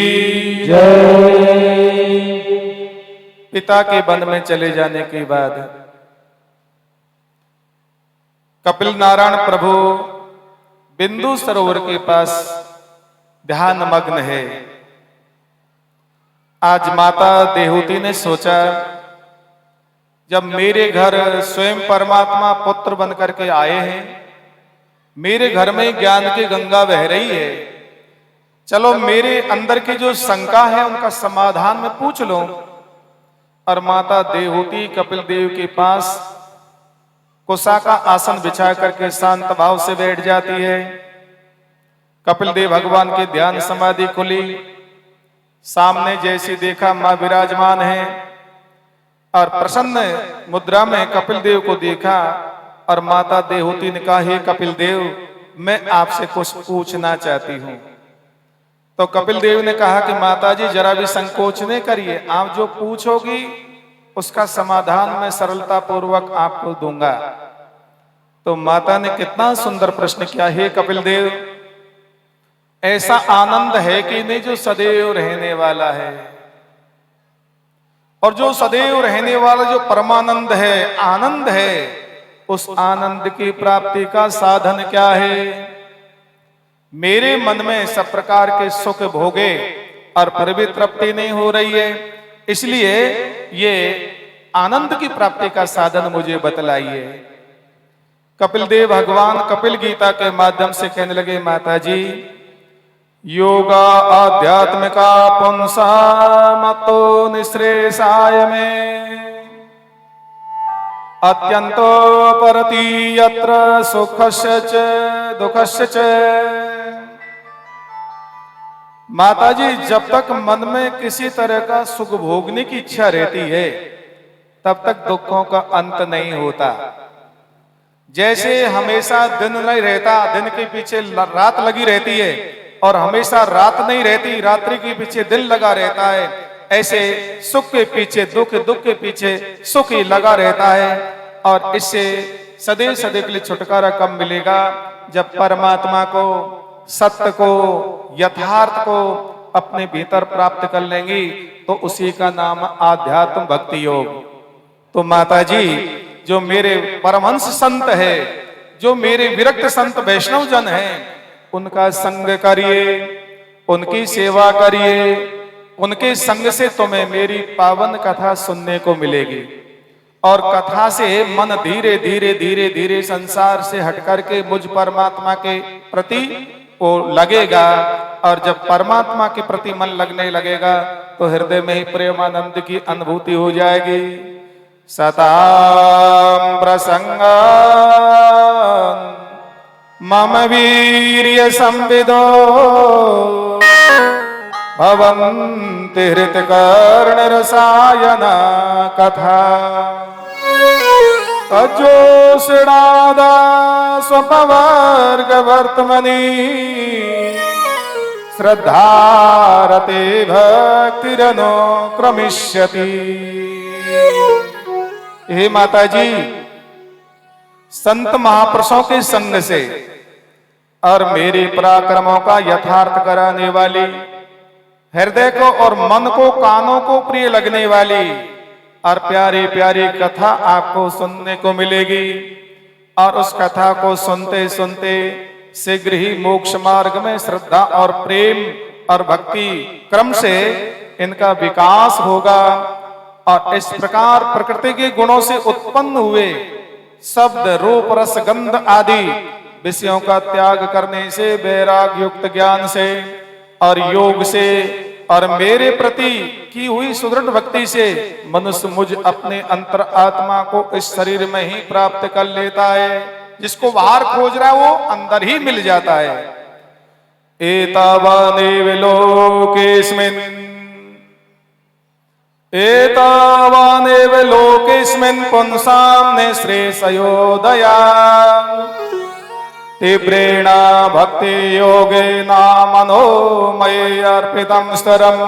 जय।
पिता के वन में चले जाने के बाद कपिल नारायण प्रभु बिंदु सरोवर के पास ध्यान मग्न है। आज माता देहूती ने सोचा, जब मेरे घर स्वयं परमात्मा पुत्र बन करके आए हैं, मेरे घर में ज्ञान की गंगा बह रही है, चलो मेरे अंदर की जो शंका है उनका समाधान मैं पूछ लूं। और माता देहूती कपिल देव के पास कुशा का आसन बिछा करके शांत भाव से बैठ जाती है। कपिल देव भगवान के ध्यान समाधि खुली, सामने जैसी देखा मां विराजमान है और प्रसन्न मुद्रा में कपिल देव को देखा और माता देहूती ने कहा, हे कपिल देव, मैं आपसे कुछ पूछना चाहती हूं। तो कपिल देव ने कहा कि माता जी जरा भी संकोच नहीं करिए, आप जो पूछोगी उसका समाधान मैं सरलता पूर्वक आपको दूंगा। तो माता ने कितना सुंदर प्रश्न किया, हे कपिल देव, ऐसा आनंद है कि नहीं जो सदैव रहने वाला है, और जो सदैव रहने वाला जो परमानंद है, आनंद है, उस आनंद की प्राप्ति का साधन क्या है? मेरे मन में सब प्रकार के सुख भोगे और फिर भी तृप्ति नहीं हो रही है, इसलिए ये आनंद की प्राप्ति का साधन मुझे बतलाइए। कपिल देव भगवान कपिल गीता के माध्यम से कहने लगे, माता जी, योगा आध्यात्मिका पुंसा मतो निश्रेषाय में अत्यंतो परति यत्र सुखस्य च दुखस्य च। माता जी, जब तक मन में किसी तरह का सुख भोगने की इच्छा रहती है तब तक दुखों का अंत नहीं होता। जैसे हमेशा दिन नहीं रहता, दिन के पीछे रात लगी रहती है, और हमेशा रात नहीं रहती, रात्रि के पीछे दिन लगा रहता है, ऐसे सुख के पीछे दुख, दुख के पीछे सुख ही लगा रहता है। और इससे सदैव सदैव के लिए छुटकारा कब मिलेगा? जब परमात्मा को, सत्य को, यथार्थ को अपने भीतर प्राप्त कर लेंगी, तो उसी का नाम आध्यात्म भक्ति योग। तो माता जी, जो मेरे परमहंस संत है, जो मेरे विरक्त संत वैष्णव जन हैं, उनका संग करिए, उनकी सेवा करिए, उनके संग से तुम्हें मेरी पावन कथा सुनने को मिलेगी। और कथा से मन धीरे धीरे धीरे धीरे संसार से हट करके मुझ परमात्मा के प्रति वो लगेगा, और जब परमात्मा के प्रति मन लगने लगेगा तो हृदय में ही प्रेमानंद की अनुभूति हो जाएगी। सतां प्रसंगान् मम वीर्य संविदो भवन्ति हृतकर्ण रसायना कथा अजोषणादा स्वपवर्ग वर्तमनि श्रद्धारते भक्तिरनो क्रमिष्यति। हे माता जी, संत महापुरुषों के संग से और मेरे पराक्रमों का यथार्थ कराने वाली, हृदय को और मन को, कानों को प्रिय लगने वाली और प्यारी प्यारी कथा आपको सुनने को मिलेगी। और उस कथा को सुनते सुनते शीघ्र ही मोक्ष मार्ग में श्रद्धा और प्रेम और भक्ति क्रम से इनका विकास होगा। और इस प्रकार प्रकृति के गुणों से उत्पन्न हुए शब्द रूप रस गंध आदि विषयों का त्याग करने से, वैराग युक्त ज्ञान से और योग से और मेरे प्रति की हुई सुदृढ़ भक्ति से मनुष्य मुझ अपने अंतर आत्मा को इस शरीर में ही प्राप्त कर लेता है। जिसको बाहर खोज रहा है वो अंदर ही मिल जाता है। एतावानेव लोकेस्मिन् एतावानेव लोकेस्मिन् पुंसां निःश्रेषयोदया तीव्रेण भक्ति योगेन मनो मयि अर्पितं स्तरम्।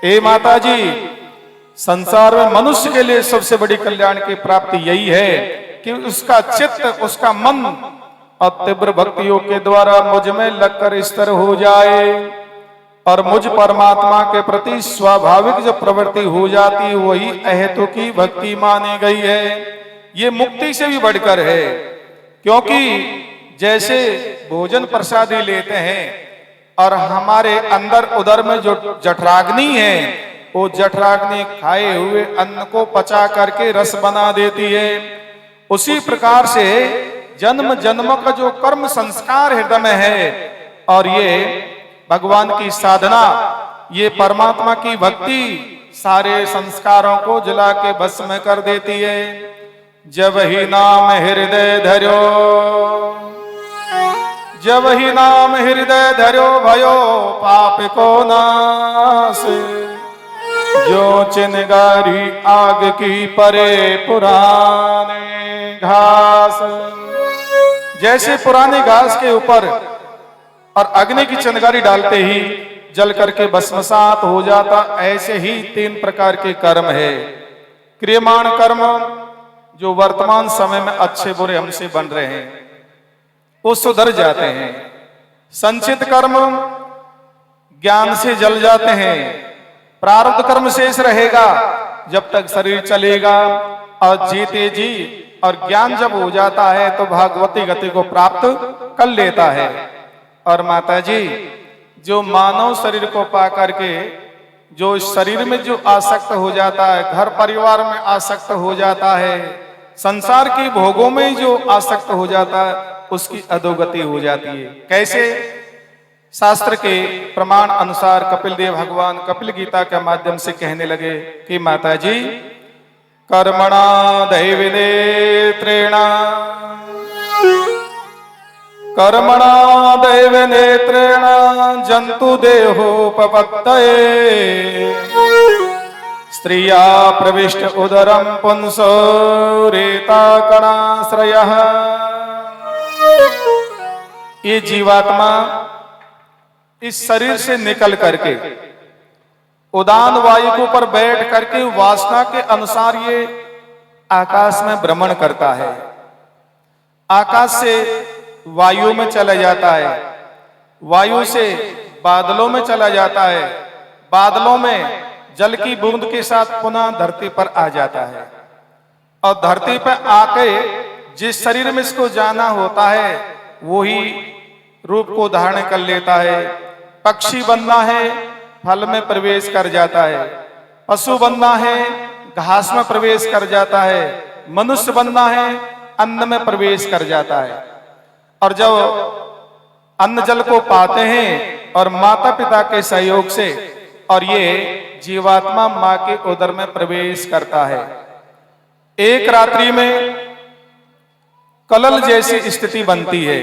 ए माता जी, संसार में मनुष्य के लिए सबसे बड़ी कल्याण की प्राप्ति यही है कि उसका चित्त, उसका मन और तीव्र भक्ति योग के द्वारा मुझ में लगकर स्थिर हो जाए और मुझ परमात्मा के प्रति स्वाभाविक जो प्रवृत्ति हो जाती वही अहेतु की भक्ति मानी गई है। ये मुक्ति से भी बढ़कर है, क्योंकि जैसे भोजन प्रसादी लेते हैं और हमारे अंदर उदर में जो जठराग्नि है वो जठराग्नि खाए हुए अन्न को पचा करके रस बना देती है, उसी प्रकार से जन्म जन्म का जो कर्म संस्कार हृदय में है और ये भगवान की साधना, ये परमात्मा की भक्ति सारे संस्कारों को जला के भस्म में कर देती है। जब ही नाम हृदय धर्यो, जब ही नाम हृदय धर्यो भयो पाप को नाश, जो चिनगारी आग की परे पुराने घास। जैसे पुराने घास के ऊपर और अग्नि की चिनगारी डालते ही जल करके भस्मसात हो जाता, ऐसे ही 3 प्रकार के कर्म है। क्रियमाण कर्म जो वर्तमान समय में अच्छे बुरे हमसे बन रहे हैं वो सुधर जाते हैं। संचित कर्म ज्ञान से जल जाते हैं। प्रारब्ध कर्म शेष रहेगा जब तक शरीर चलेगा और जीते जी, और ज्ञान जब हो जाता है तो भागवती गति को प्राप्त कर लेता है। और माता जी, जो मानव शरीर को पा करके जो शरीर में जो आसक्त हो जाता है, घर परिवार में आसक्त हो जाता है, संसार की भोगों में जो आसक्त हो जाता है, उसकी अधोगति हो जाती है। कैसे? शास्त्र के प्रमाण अनुसार कपिल देव भगवान कपिल गीता के माध्यम से कहने लगे कि माता जी, कर्मणा दैवनेत्रेण, कर्मणा दैवनेत्रेण जंतु देहोपपत्तये, स्त्रिया प्रविष्ट उदरम पुंसो रेता कणाश्रयः। ये जीवात्मा इस शरीर से निकल करके उदान वायु के ऊपर बैठ करके वासना के अनुसार ये आकाश में भ्रमण करता है। आकाश से वायु में चला जाता है, वायु से बादलों में चला जाता है, बादलों में जल की बूंद के साथ पुनः धरती पर आ जाता है, और धरती पर आके जिस शरीर में इसको जाना होता है वही रूप को धारण कर लेता है। पक्षी बनना है, फल में प्रवेश कर जाता है। पशु बनना है, घास में प्रवेश कर जाता है। मनुष्य बनना है, अन्न में प्रवेश कर जाता है। और जब अन्न जल को पाते हैं और माता पिता के सहयोग से, और ये जीवात्मा मां के उदर में प्रवेश करता है, एक रात्रि में कलल जैसी स्थिति बनती है।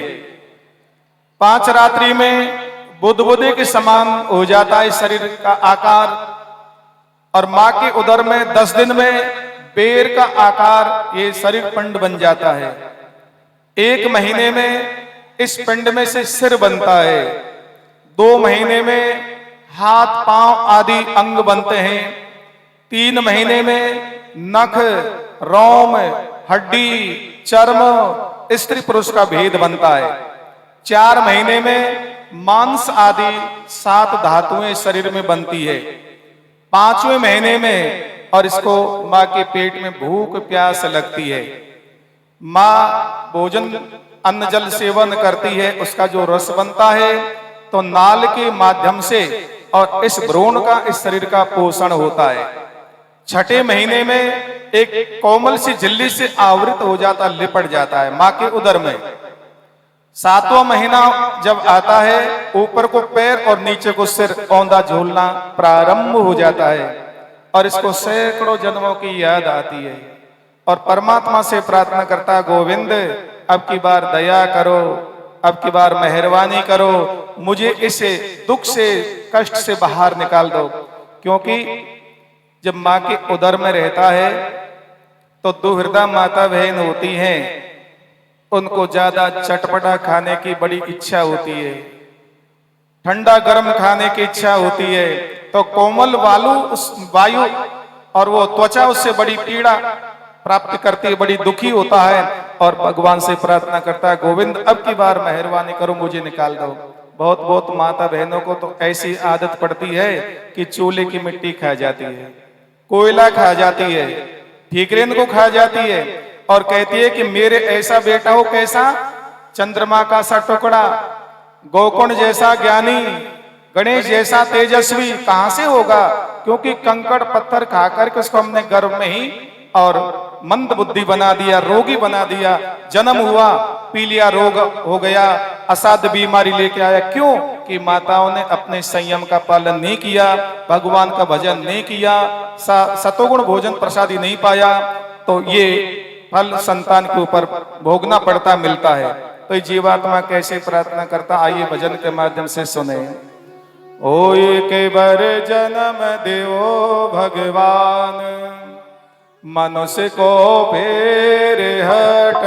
5 रात्रि में बुदबुदे के समान हो जाता है शरीर का आकार, और मां के उदर में 10 दिन में बेर का आकार ये शरीर पिंड बन जाता है। 1 महीने में इस पिंड में से सिर बनता है। 2 महीने में हाथ पांव आदि अंग बनते हैं। 3 महीने में नख, रोम, हड्डी, चर्म, स्त्री पुरुष का भेद बनता है। 4 महीने में मांस आदि 7 धातुएं शरीर में बनती है। 5वें महीने में और इसको मां के पेट में भूख प्यास लगती है। मां भोजन अन्न जल सेवन करती है, उसका जो रस बनता है तो नाल के माध्यम से और इस भ्रूण का, इस शरीर का पोषण होता है। छठे महीने में एक कोमल सी झिल्ली से आवृत हो जाता, लिपट जाता है मां के उदर में। सातवां महीना जब आता है, ऊपर को पैर और नीचे को सिर औंधा झूलना प्रारंभ हो जाता है और इसको सैकड़ों जन्मों की याद आती है और परमात्मा से प्रार्थना करता, गोविंद अब की बार दया करो, अब की बार मेहरबानी करो, मुझे इस दुख से, कष्ट से बाहर निकाल दो। क्योंकि जब मां के उदर में रहता है तो दुर्हृदा माता बहन होती हैं, उनको ज्यादा चटपटा खाने की बड़ी इच्छा होती है, ठंडा गर्म खाने की इच्छा होती है, तो कोमल वायु और वो त्वचा उससे बड़ी पीड़ा प्राप्त करती है, बड़ी दुखी होता है और भगवान से प्रार्थना करता है, गोविंद अब की बार मेहरबानी करो, मुझे निकाल दो। बहुत बहुत माता बहनों को तो ऐसी आदत पड़ती है कि चूल्हे की मिट्टी खा जाती है, कोयला खा जाती है, ठीकरेन को खा जाती है और कहती है कि मेरे ऐसा बेटा हो, कैसा चंद्रमा का सा टुकड़ा, गोकुण जैसा ज्ञानी, गणेश जैसा तेजस्वी कहां से होगा? क्योंकि कंकड़ पत्थर खा करके उसको हमने गर्भ में ही और मंद बुद्धि बना दिया, रोगी बना दिया। जन्म हुआ, पीलिया रोग हो गया, असाध्य बीमारी लेके आया। क्यों? कि माताओं ने अपने संयम का पालन नहीं किया, भगवान का भजन नहीं किया, सतोगुण भोजन प्रसादी नहीं पाया, तो ये फल संतान के ऊपर भोगना पड़ता, मिलता है। तो जीवात्मा कैसे प्रार्थना करता, आइए भजन के माध्यम से सुने। ओ एक बार जन्म देवो भगवान, मनुष्य को फेर हट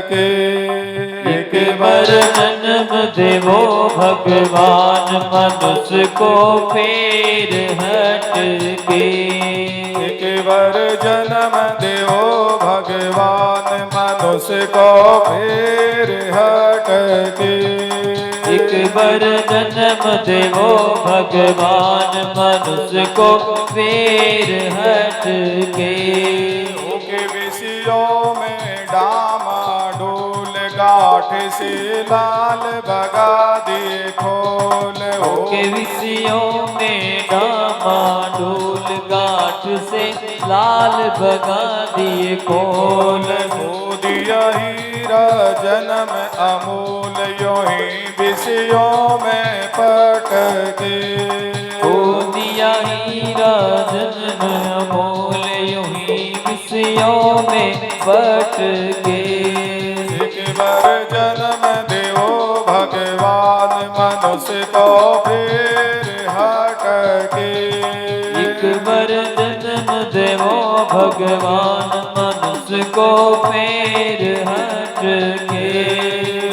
के।
एक बार जन्म देवो भगवान, मनुष्य को फेर हट के।
एक बार जन्म देवो भगवान, मनुष्य को फेर हट के।
एक बार जन्म देवो भगवान, मनुष्य को फेर हट के।
के विषयों में डामाडोल, गाठ से लाल बगा दे खोल।
के विषयों में डामाडोल, गाठ से लाल बगा दिए खोल।
हो दिया हीरा जन्म अमूल, यो ही विषयों में पट के।
हो दिया हीरा जन्म अमूल, यो ही विषयों में पट के।
एक बार जन्म देवो भगवान, मनुष्य को फेर हट के।
एक बार जन्म देवो भगवान, मनुष्य को फेर हट के।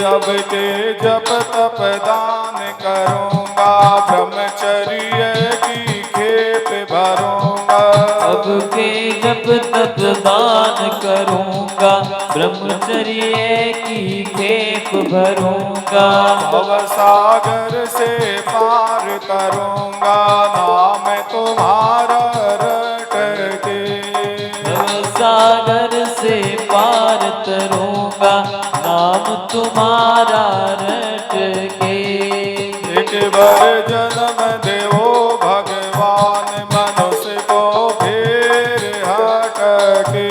अब के जप तप दान करूंगा, ब्रह्मचर्य की खेप भरूंगा।
अब के जप तप दान करूंगा, ब्रह्मचर्य की खेप भरूंगा।
भव सागर से पार करूंगा, नाम तुम्हारा रट के।
भव सागर से पार तरूंगा, नाम तुम्हारा रट के।
एक बार जन्म देवो भगवान, मनुष्य को फेर हट के।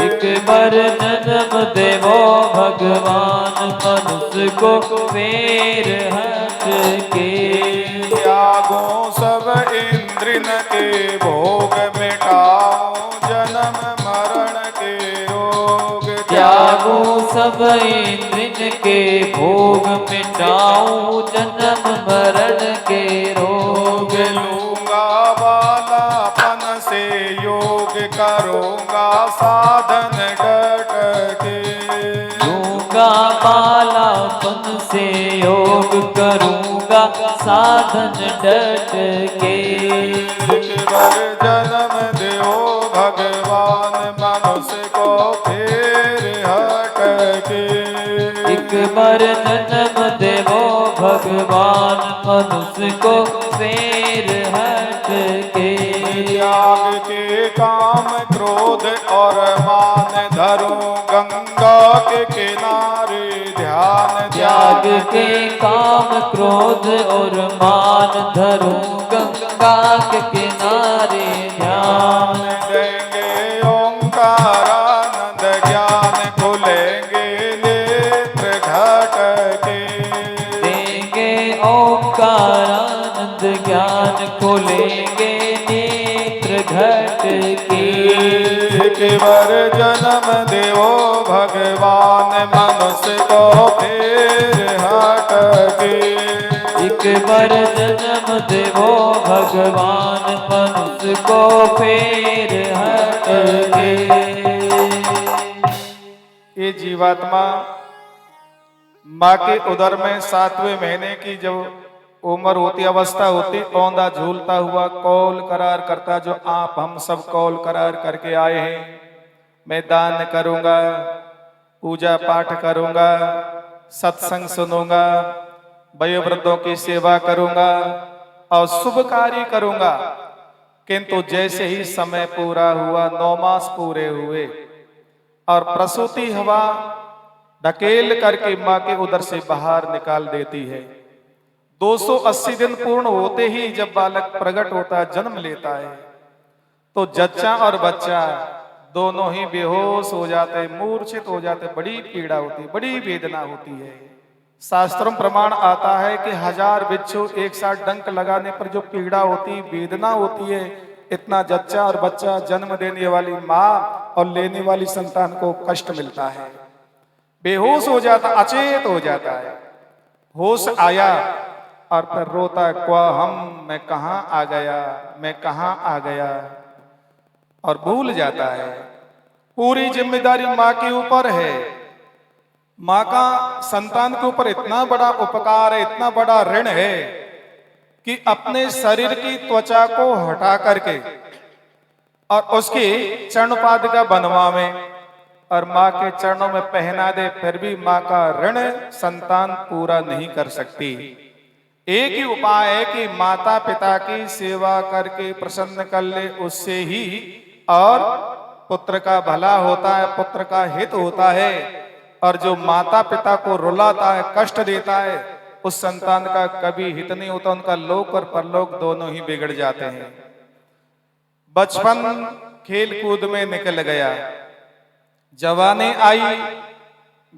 एक बार जन्म देवो भगवान, मनुष्य को फेर हट के।
त्यागों सब इंद्रिन के भोग, मिटाऊं जन्म मरण के रोग।
त्यागूं सब इंद्रिय के भोग, मिटाऊं जन्म मरण के रोग।
लूंगा बालापन से योग, करूंगा साधन डट के।
लूंगा बालापन से योग, करूंगा साधन डट के।
एक बार जन्म देवो भगवान, मनुष्य को फेर हट के।
एक बार जन्म देवो भगवान, मनुष्य को फेर हट के।
त्याग के काम क्रोध और मान धरूं गंगा के किनारे ध्यान
त्याग के काम क्रोध और मान धरूं गंगा के किनारे ध्यान
देंगे ओंकारानंद ज्ञान खुलेंगे नेत्र घट के
देंगे ओंकारानंद ज्ञान खोलेंगे नेत्र घट के
केवर जन्म देवो भगवान मनुष्य को फिर हट के
एक बार जन्म देवो भगवान मनुष्य को फेर हट के
ये जीवात्मा माँ के उदर में 7वें महीने की जब उम्र होती अवस्था होती औंधा झूलता हुआ कौल करार करता जो आप हम सब कौल करार करके आए हैं मैं दान करूंगा पूजा पाठ करूंगा सत्संग सुनूंगा वयोवृद्धों की सेवा करूंगा और शुभ कार्य करूंगा किंतु जैसे ही समय पूरा हुआ 9 मास पूरे हुए और प्रसूति हवा ढकेल करके माँ के उदर से बाहर निकाल देती है 280 दिन पूर्ण होते ही जब बालक प्रकट होता है जन्म लेता है तो जच्चा और बच्चा दोनों ही बेहोश हो जाते मूर्छित हो जाते बड़ी पीड़ा होती बड़ी वेदना होती है शास्त्रों प्रमाण आता है कि 1000 बिच्छू एक साथ डंक लगाने पर जो पीड़ा होती वेदना होती है इतना जच्चा और बच्चा जन्म देने वाली माँ और लेने वाली संतान को कष्ट मिलता है बेहोश हो जाता अचेत हो जाता है होश आया और फिर रोता क्वा हम मैं कहाँ आ गया मैं कहाँ आ गया और भूल जाता है पूरी जिम्मेदारी माँ के ऊपर है माँ का संतान के ऊपर इतना बड़ा उपकार है इतना बड़ा ऋण है कि अपने शरीर की त्वचा को हटा करके और उसकी चरणपादिका बनवावे और माँ के चरणों में पहना दे फिर भी माँ का ऋण संतान पूरा नहीं कर सकती एक ही उपाय है कि माता पिता की सेवा करके प्रसन्न कर ले उससे ही और पुत्र का भला होता है पुत्र का हित होता है और जो माता पिता को रुलाता है कष्ट देता है उस संतान का कभी हित नहीं होता उनका लोक और परलोक दोनों ही बिगड़ जाते हैं बचपन खेल कूद में निकल गया जवानी आई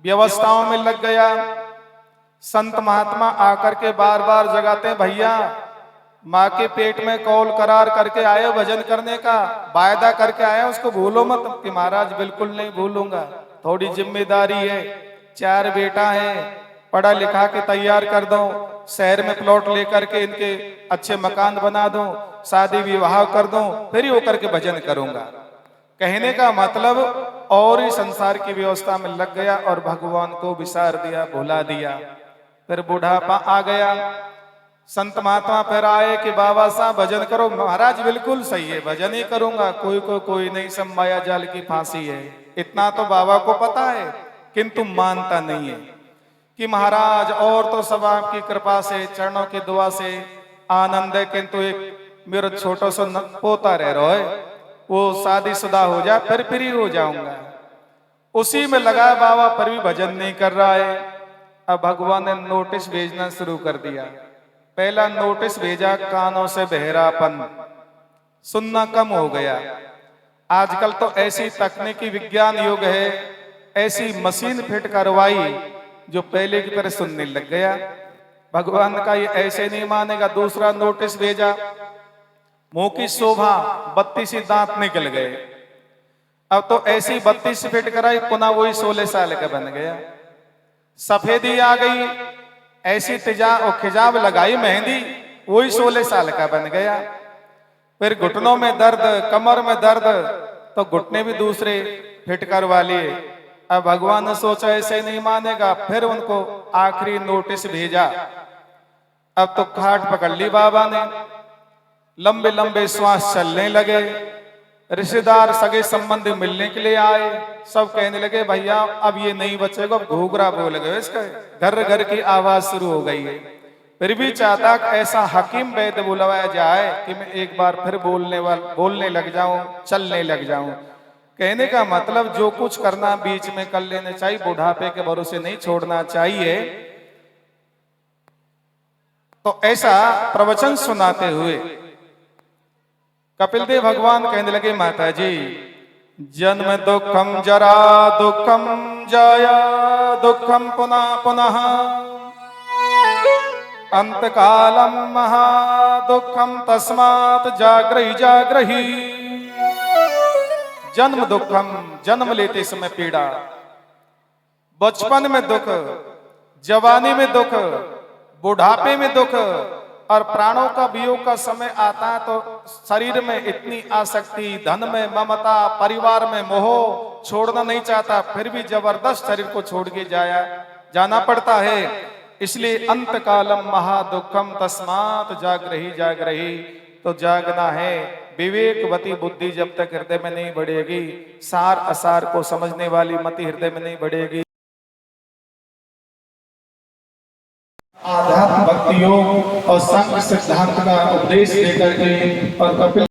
व्यवस्थाओं में लग गया संत महात्मा आकर के बार बार जगाते हैं भैया माँ के पेट में कौल करार करके आए भजन करने का वायदा करके आए उसको भूलो मत कि महाराज बिल्कुल नहीं भूलूंगा थोड़ी जिम्मेदारी है 4 बेटा है पढ़ा लिखा के तैयार कर दो शहर में प्लॉट लेकर के इनके अच्छे मकान बना दो शादी विवाह कर दो फिर ही होकर के भजन करूंगा कहने का मतलब और ही संसार की व्यवस्था में लग गया और भगवान को विसार दिया भुला दिया फिर बुढ़ापा आ गया संत महात्मा फिर आए कि बाबा साहब भजन करो महाराज बिल्कुल सही है भजन ही करूंगा कोई नहीं सब माया जाल की फांसी है इतना तो बाबा को पता है किंतु मानता नहीं है कि महाराज और तो सब आपकी कृपा से चरणों की दुआ से आनंद है किंतु एक मेरा छोटा सा पोता रह रहा है वो शादीशुदा हो जाए फिर फ्री हो जाऊंगा उसी में लगा बाबा पर भी भजन नहीं कर रहा है अब भगवान ने नोटिस भेजना शुरू कर दिया पहला नोटिस भेजा कानों से बहरापन सुनना कम हो गया आजकल तो ऐसी तकनीकी विज्ञान युग है ऐसी मशीन फिट करवाई जो पहले की तरह सुनने लग गया भगवान का ये ऐसे नहीं मानेगा दूसरा नोटिस भेजा मुंह की शोभा 32 दांत निकल गए अब तो ऐसी 32 फिट कराई पुनः वही 16 साल का बन गया सफेदी आ गई ऐसी खिजाब लगाई मेहंदी वही 16 साल का बन गया फिर घुटनों में दर्द कमर में दर्द तो घुटने भी दूसरे फिट करवा लिए अब भगवान ने सोचा ऐसे नहीं मानेगा फिर उनको आखिरी नोटिस भेजा अब तो खाट पकड़ ली बाबा ने लंबे लंबे श्वास चलने लगे रिश्तेदार सगे संबंधी मिलने के लिए आए सब कहने लगे भैया अब ये नहीं बचेगा घूघरा बोल गए इसका घर घर की आवाज शुरू हो गई है फिर भी चाहता कि ऐसा हकीम वैद्य बुलवाया जाए कि मैं एक बार फिर बोलने लग जाऊं, चलने लग जाऊं। कहने का मतलब जो कुछ करना बीच में कर लेने चाहिए, बुढ़ापे के भरोसे नहीं छोड़ना चाहिए। तो ऐसा प्रवचन सुनाते हुए कपिल देव भगवान कहने लगे, माता जी जन्म दुखम जरा दुखम जाया दुखम पुनः पुनः अंत कालम महादुखम तस्मात् जागृहि जागृहि। जन्म दुखम, जन्म लेते समय पीड़ा, बचपन में दुख, जवानी में दुख, बुढ़ापे में दुख, और प्राणों का वियोग का समय आता है तो शरीर में इतनी आसक्ति, धन में ममता, परिवार में मोह, छोड़ना नहीं चाहता, फिर भी जबरदस्त शरीर को छोड़ के जाना पड़ता है। इसलिए अंत कालम महादुखम तस्मात् जागृहि जागृहि। तो जागना है। विवेकवती बुद्धि जब तक हृदय में नहीं बढ़ेगी, सार असार को समझने वाली मति हृदय में नहीं बढ़ेगी, आध्यात्म भक्ति योग और संघ सिद्धांत का उपदेश लेकर के और कपिल